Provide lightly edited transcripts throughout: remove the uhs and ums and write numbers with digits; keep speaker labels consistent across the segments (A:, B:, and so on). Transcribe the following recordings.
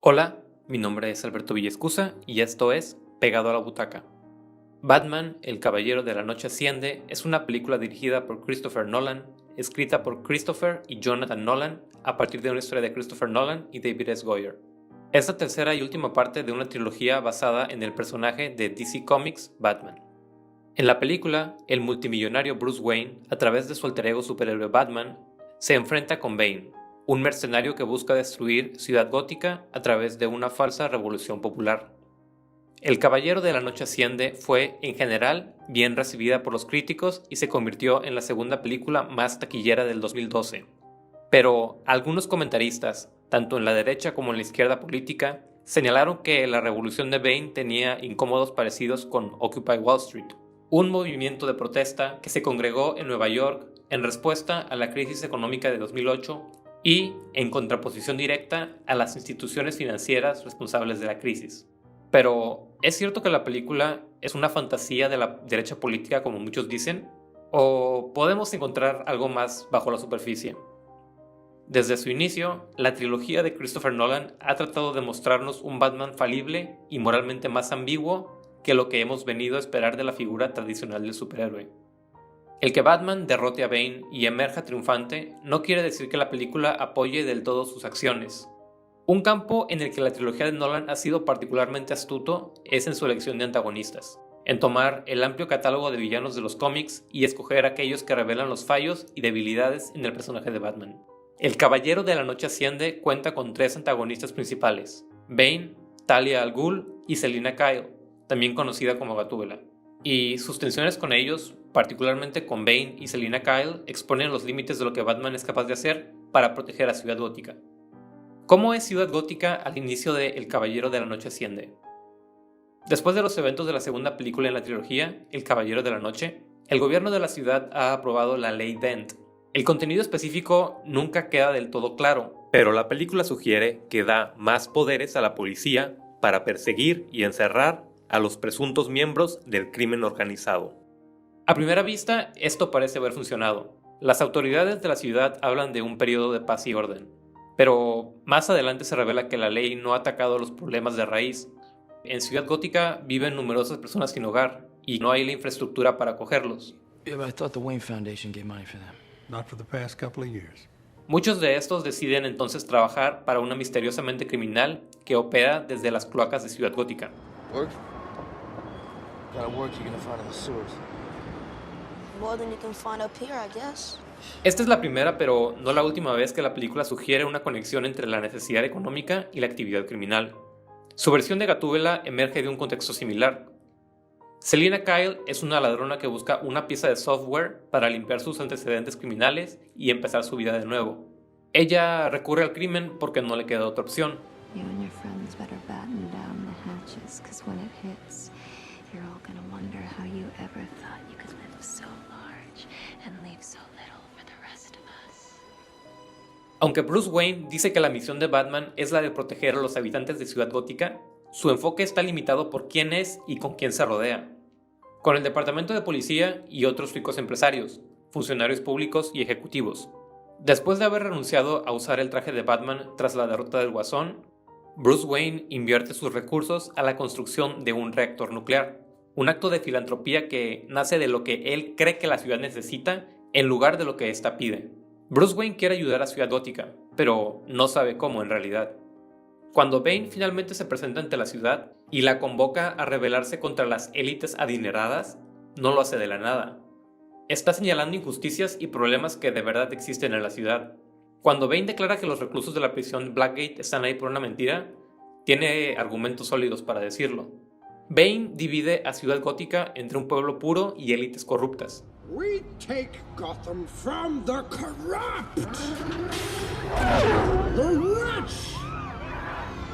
A: Hola, mi nombre es Alberto Villescusa y esto es Pegado a la Butaca. Batman, El Caballero de la Noche Asciende es una película dirigida por Christopher Nolan, escrita por Christopher y Jonathan Nolan a partir de una historia de Christopher Nolan y David S. Goyer. Es la tercera y última parte de una trilogía basada en el personaje de DC Comics, Batman. En la película, el multimillonario Bruce Wayne, a través de su alter ego superhéroe Batman, se enfrenta con Bane, un mercenario que busca destruir Ciudad Gótica a través de una falsa revolución popular. El Caballero de la Noche Asciende fue, en general, bien recibida por los críticos y se convirtió en la segunda película más taquillera del 2012. Pero algunos comentaristas, tanto en la derecha como en la izquierda política, señalaron que la revolución de Bane tenía incómodos parecidos con Occupy Wall Street, un movimiento de protesta que se congregó en Nueva York en respuesta a la crisis económica de 2008 y en contraposición directa a las instituciones financieras responsables de la crisis. Pero, ¿es cierto que la película es una fantasía de la derecha política como muchos dicen? ¿O podemos encontrar algo más bajo la superficie? Desde su inicio, la trilogía de Christopher Nolan ha tratado de mostrarnos un Batman falible y moralmente más ambiguo que lo que hemos venido a esperar de la figura tradicional del superhéroe. El que Batman derrote a Bane y emerja triunfante no quiere decir que la película apoye del todo sus acciones. Un campo en el que la trilogía de Nolan ha sido particularmente astuto es en su elección de antagonistas, en tomar el amplio catálogo de villanos de los cómics y escoger aquellos que revelan los fallos y debilidades en el personaje de Batman. El Caballero de la Noche Asciende cuenta con tres antagonistas principales: Bane, Talia al Ghul y Selina Kyle, también conocida como Gatúbela. Y sus tensiones con ellos, particularmente con Bane y Selina Kyle, exponen los límites de lo que Batman es capaz de hacer para proteger a Ciudad Gótica. ¿Cómo es Ciudad Gótica al inicio de El Caballero de la Noche Asciende? Después de los eventos de la segunda película en la trilogía, El Caballero de la Noche, el gobierno de la ciudad ha aprobado la Ley Dent. El contenido específico nunca queda del todo claro, pero la película sugiere que da más poderes a la policía para perseguir y encerrar a los presuntos miembros del crimen organizado. A primera vista, esto parece haber funcionado. Las autoridades de la ciudad hablan de un periodo de paz y orden, pero más adelante se revela que la ley no ha atacado los problemas de raíz. En Ciudad Gótica viven numerosas personas sin hogar y no hay la infraestructura para acogerlos.
B: Yeah, but I thought the Wayne Foundation gave money for them.
C: Not for the past couple of years.
A: Muchos de estos deciden entonces trabajar para una misteriosamente criminal que opera desde las cloacas de Ciudad Gótica.
B: Work? What kind of work you gonna find in the sewers?
D: More than you can find up here, I guess.
A: Esta es la primera, pero no la última vez que la película sugiere una conexión entre la necesidad económica y la actividad criminal. Su versión de Gatúbela emerge de un contexto similar. Selina Kyle es una ladrona que busca una pieza de software para limpiar sus antecedentes criminales y empezar su vida de nuevo. Ella recurre al crimen porque no le queda otra opción.
E: You and your friends better batten down the hatches, because when it hits, you're all gonna wonder how you ever thought you could live so large and leave so little for the rest of us.
A: Aunque Bruce Wayne dice que la misión de Batman es la de proteger a los habitantes de Ciudad Gótica, su enfoque está limitado por quién es y con quién se rodea. Con el departamento de policía y otros ricos empresarios, funcionarios públicos y ejecutivos. Después de haber renunciado a usar el traje de Batman tras la derrota del Guasón, Bruce Wayne invierte sus recursos a la construcción de un reactor nuclear, un acto de filantropía que nace de lo que él cree que la ciudad necesita en lugar de lo que ésta pide. Bruce Wayne quiere ayudar a Ciudad Gótica, pero no sabe cómo en realidad. Cuando Bane finalmente se presenta ante la ciudad y la convoca a rebelarse contra las élites adineradas, no lo hace de la nada. Está señalando injusticias y problemas que de verdad existen en la ciudad. Cuando Bane declara que los reclusos de la prisión Blackgate están ahí por una mentira, tiene argumentos sólidos para decirlo. Bane divide a Ciudad Gótica entre un pueblo puro y élites corruptas.
C: We take Gotham from the corrupt, the rich,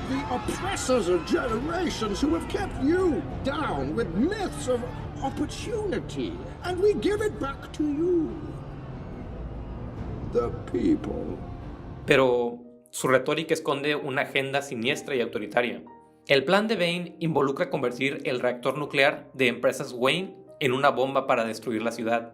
C: the oppressors of generations who have kept you down with myths of opportunity, and we give it back to you, the people.
A: Pero su retórica esconde una agenda siniestra y autoritaria. El plan de Bane involucra convertir el reactor nuclear de empresas Wayne en una bomba para destruir la ciudad.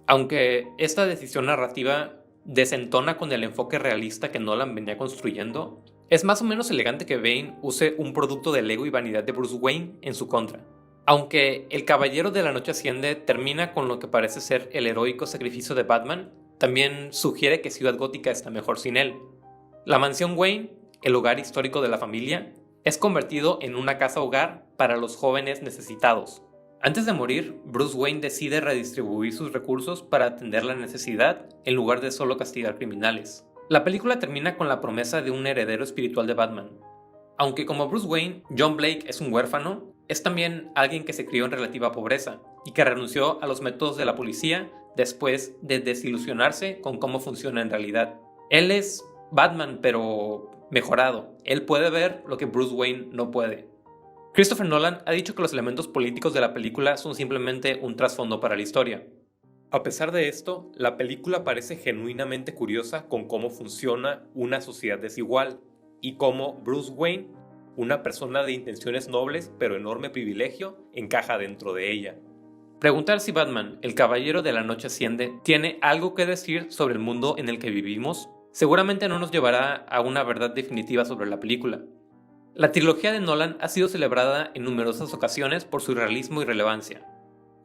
A: Aunque esta decisión narrativa desentona con el enfoque realista que Nolan venía construyendo, Es más o menos elegante que Bane use un producto del ego y vanidad de Bruce Wayne en su contra. Aunque el Caballero de la Noche Asciende termina con lo que parece ser el heroico sacrificio de Batman, también sugiere que Ciudad Gótica está mejor sin él. La mansión Wayne, el hogar histórico de la familia, es convertido en una casa hogar para los jóvenes necesitados. Antes de morir, Bruce Wayne decide redistribuir sus recursos para atender la necesidad en lugar de solo castigar criminales. La película termina con la promesa de un heredero espiritual de Batman. Aunque como Bruce Wayne, John Blake es un huérfano, es también alguien que se crió en relativa pobreza y que renunció a los métodos de la policía después de desilusionarse con cómo funciona en realidad. Él es Batman, pero mejorado. Él puede ver lo que Bruce Wayne no puede. Christopher Nolan ha dicho que los elementos políticos de la película son simplemente un trasfondo para la historia. A pesar de esto, la película parece genuinamente curiosa con cómo funciona una sociedad desigual y cómo Bruce Wayne, una persona de intenciones nobles pero enorme privilegio, encaja dentro de ella. Preguntar si Batman, el Caballero de la Noche Asciende, tiene algo que decir sobre el mundo en el que vivimos, seguramente no nos llevará a una verdad definitiva sobre la película. La trilogía de Nolan ha sido celebrada en numerosas ocasiones por su realismo y relevancia.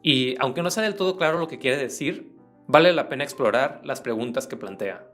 A: Y aunque no sea del todo claro lo que quiere decir, vale la pena explorar las preguntas que plantea.